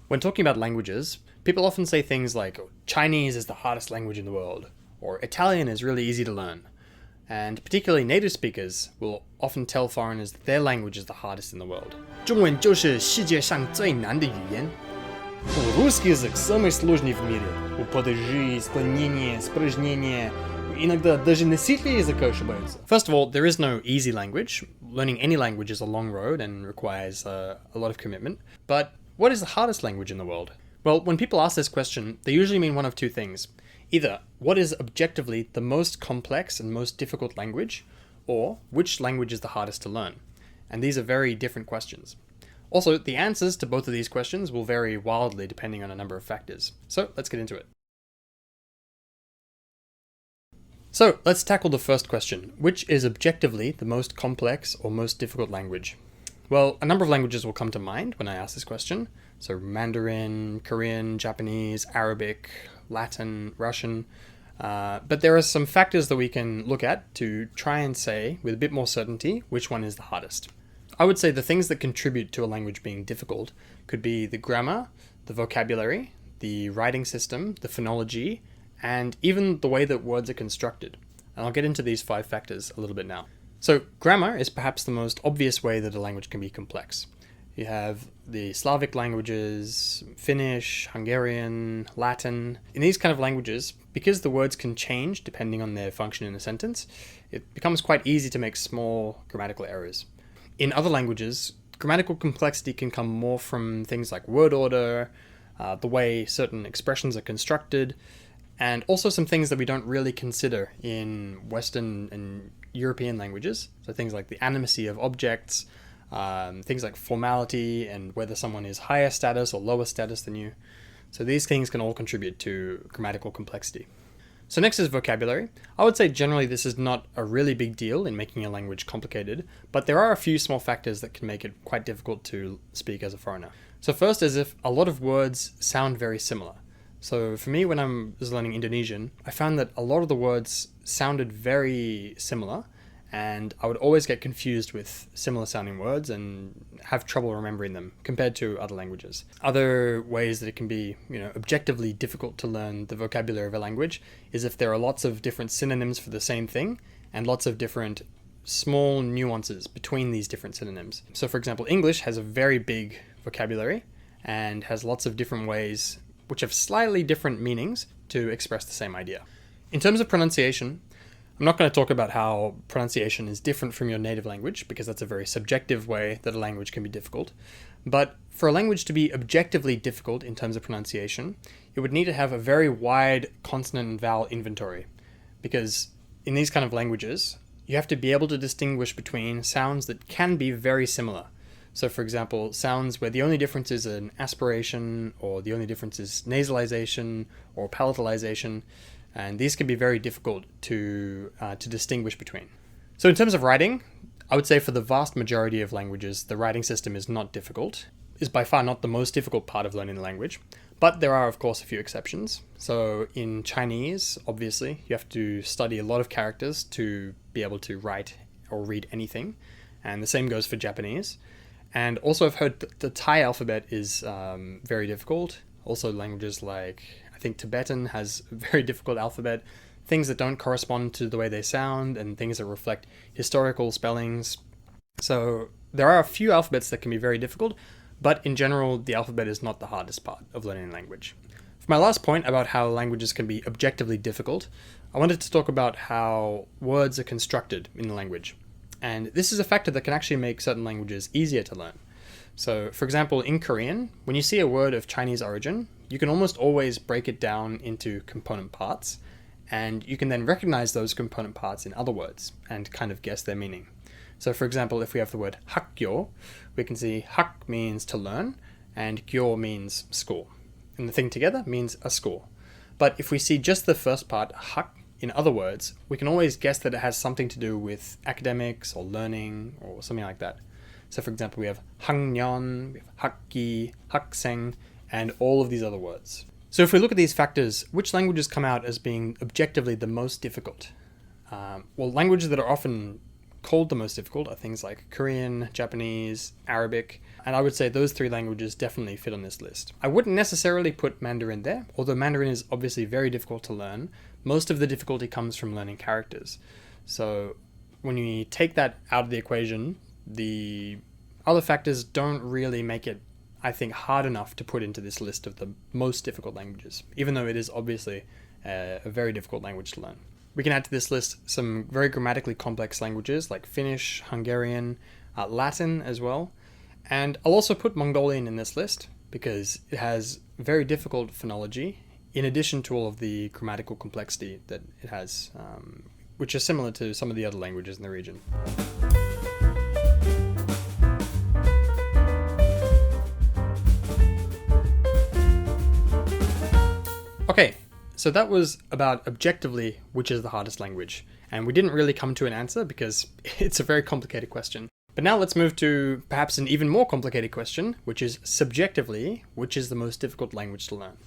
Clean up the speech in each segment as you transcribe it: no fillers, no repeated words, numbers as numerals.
When talking about languages, people often say things like Chinese is the hardest language in the world, or Italian is really easy to learn. And particularly native speakers will often tell foreigners that their language is the hardest in the world. 中文就是世界上最难的语言. Русский язык самый сложный в мире. У падежи, склонения, спряжнения. Иногда даже носители языка ошибаются. First of all, there is no easy language. Learning any language is a long road and requires a lot of commitment. But what is the hardest language in the world? Well, when people ask this question, they usually mean one of two things. Either, what is objectively the most complex and most difficult language, or which language is the hardest to learn? And these are very different questions. Also, the answers to both of these questions will vary wildly depending on a number of factors. So, let's get into it. So, let's tackle the first question. Which is objectively the most complex or most difficult language? Well, a number of languages will come to mind when I ask this question. So Mandarin, Korean, Japanese, Arabic, Latin, Russian. But there are some factors that we can look at to try and say with a bit more certainty which one is the hardest. I would say the things that contribute to a language being difficult could be the grammar, the vocabulary, the writing system, the phonology, and even the way that words are constructed. And I'll get into these 5 factors a little bit now. So grammar is perhaps the most obvious way that a language can be complex. You have the Slavic languages, Finnish, Hungarian, Latin. In these kind of languages, because the words can change depending on their function in a sentence, it becomes quite easy to make small grammatical errors. In other languages, grammatical complexity can come more from things like word order, the way certain expressions are constructed, and also some things that we don't really consider in Western and European languages. So things like the animacy of objects, things like formality and whether someone is higher status or lower status than you. So these things can all contribute to grammatical complexity. So next is vocabulary. I would say generally this is not a really big deal in making a language complicated, but there are a few small factors that can make it quite difficult to speak as a foreigner. So first is if a lot of words sound very similar. So for me, when I was learning Indonesian, I found that a lot of the words sounded very similar, and I would always get confused with similar sounding words and have trouble remembering them compared to other languages. Other ways that it can be, objectively difficult to learn the vocabulary of a language is if there are lots of different synonyms for the same thing and lots of different small nuances between these different synonyms. So for example, English has a very big vocabulary and has lots of different ways which have slightly different meanings to express the same idea. In terms of pronunciation, I'm not going to talk about how pronunciation is different from your native language because that's a very subjective way that a language can be difficult. But for a language to be objectively difficult in terms of pronunciation, it would need to have a very wide consonant and vowel inventory, because in these kind of languages, you have to be able to distinguish between sounds that can be very similar. So for example, sounds where the only difference is an aspiration, or the only difference is nasalization or palatalization, and these can be very difficult to distinguish between. So in terms of writing, I would say for the vast majority of languages, the writing system is not difficult, is by far not the most difficult part of learning the language, but there are of course a few exceptions. So in Chinese, obviously, you have to study a lot of characters to be able to write or read anything, and the same goes for Japanese. And also I've heard that the Thai alphabet is very difficult. Also languages like, I think Tibetan has a very difficult alphabet, things that don't correspond to the way they sound and things that reflect historical spellings. So there are a few alphabets that can be very difficult, but in general, the alphabet is not the hardest part of learning a language. For my last point about how languages can be objectively difficult, I wanted to talk about how words are constructed in the language. And this is a factor that can actually make certain languages easier to learn. So, for example, in Korean, when you see a word of Chinese origin, you can almost always break it down into component parts, and you can then recognize those component parts in other words and kind of guess their meaning. So, for example, if we have the word hakgyo, we can see hak means to learn, and gyo means school. And the thing together means a school. But if we see just the first part, hak, in other words, we can always guess that it has something to do with academics or learning or something like that. So for example, we have 학년, we have 학기, 학생, and all of these other words. So if we look at these factors, which languages come out as being objectively the most difficult? Well, languages that are often called the most difficult are things like Korean, Japanese, Arabic, and I would say those 3 languages definitely fit on this list. I wouldn't necessarily put Mandarin there, although Mandarin is obviously very difficult to learn. Most of the difficulty comes from learning characters. So when you take that out of the equation, the other factors don't really make it, I think, hard enough to put into this list of the most difficult languages, even though it is obviously a very difficult language to learn. We can add to this list some very grammatically complex languages like Finnish, Hungarian, Latin as well. And I'll also put Mongolian in this list because it has very difficult phonology in addition to all of the grammatical complexity that it has, which is similar to some of the other languages in the region. Okay, so that was about objectively which is the hardest language, and we didn't really come to an answer because it's a very complicated question. But now let's move to perhaps an even more complicated question, which is subjectively which is the most difficult language to learn.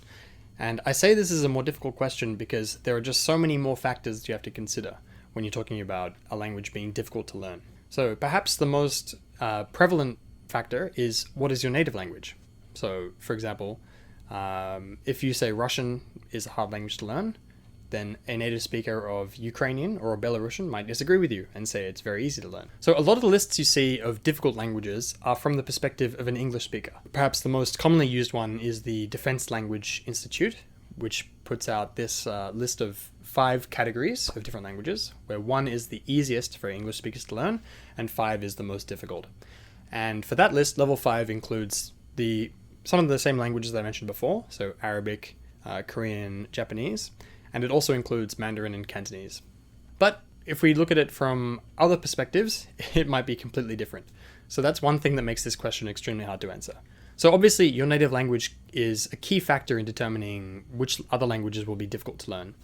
And I say this is a more difficult question because there are just so many more factors you have to consider when you're talking about a language being difficult to learn. So perhaps the most prevalent factor is what is your native language? So for example, if you say Russian is a hard language to learn, then a native speaker of Ukrainian or Belarusian might disagree with you and say it's very easy to learn. So a lot of the lists you see of difficult languages are from the perspective of an English speaker. Perhaps the most commonly used one is the Defense Language Institute, which puts out this list of 5 categories of different languages, where 1 is the easiest for English speakers to learn, and 5 is the most difficult. And for that list, level 5 includes some of the same languages that I mentioned before, so Arabic, Korean, Japanese, and it also includes Mandarin and Cantonese. But if we look at it from other perspectives, it might be completely different. So that's one thing that makes this question extremely hard to answer. So obviously your native language is a key factor in determining which other languages will be difficult to learn.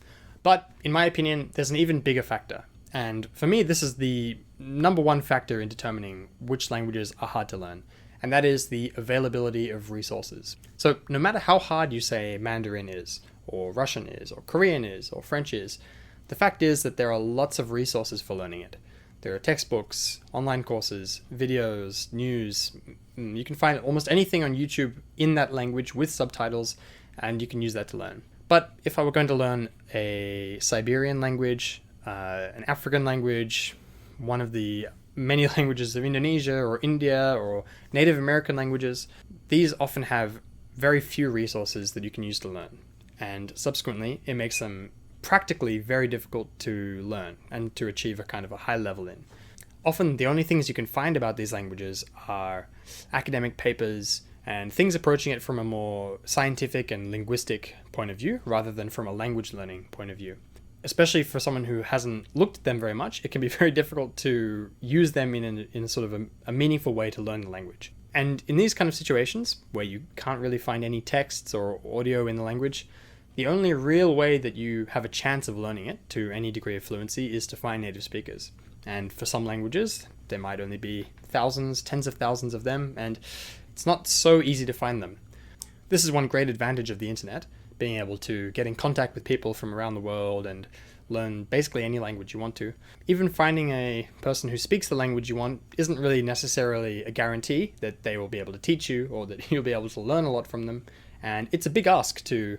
But in my opinion, there's an even bigger factor. And for me, this is the number 1 factor in determining which languages are hard to learn. And that is the availability of resources. So no matter how hard you say Mandarin is, or Russian is, or Korean is, or French is, the fact is that there are lots of resources for learning it. There are textbooks, online courses, videos, news. You can find almost anything on YouTube in that language with subtitles, and you can use that to learn. But if I were going to learn a Siberian language, an African language, one of the many languages of Indonesia or India or Native American languages, these often have very few resources that you can use to learn. And subsequently, it makes them practically very difficult to learn and to achieve a kind of a high level in. Often the only things you can find about these languages are academic papers and things approaching it from a more scientific and linguistic point of view rather than from a language learning point of view. Especially for someone who hasn't looked at them very much, it can be very difficult to use them in sort of a meaningful way to learn the language. And in these kind of situations, where you can't really find any texts or audio in the language, the only real way that you have a chance of learning it to any degree of fluency is to find native speakers. And for some languages, there might only be thousands, tens of thousands of them, and it's not so easy to find them. This is one great advantage of the internet, being able to get in contact with people from around the world and learn basically any language you want to. Even finding a person who speaks the language you want isn't really necessarily a guarantee that they will be able to teach you or that you'll be able to learn a lot from them. And it's a big ask to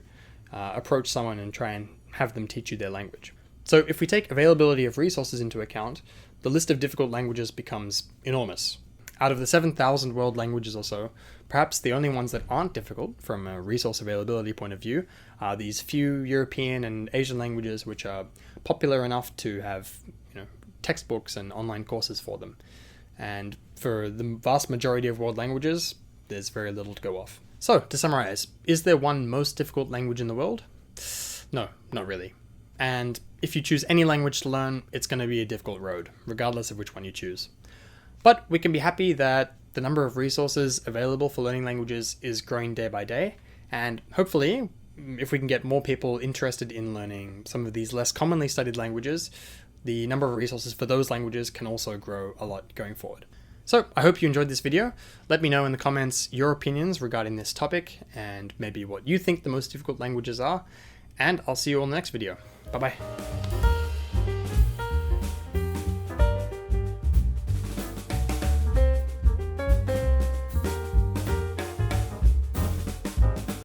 approach someone and try and have them teach you their language. So if we take availability of resources into account, the list of difficult languages becomes enormous. Out of the 7,000 world languages or so, perhaps the only ones that aren't difficult from a resource availability point of view are these few European and Asian languages which are popular enough to have textbooks and online courses for them. And for the vast majority of world languages, there's very little to go off. So, to summarize, is there one most difficult language in the world? No, not really. And if you choose any language to learn, it's going to be a difficult road, regardless of which one you choose. But we can be happy that the number of resources available for learning languages is growing day by day, and hopefully, if we can get more people interested in learning some of these less commonly studied languages, the number of resources for those languages can also grow a lot going forward. So, I hope you enjoyed this video. Let me know in the comments your opinions regarding this topic, and maybe what you think the most difficult languages are, and I'll see you all in the next video. Bye-bye.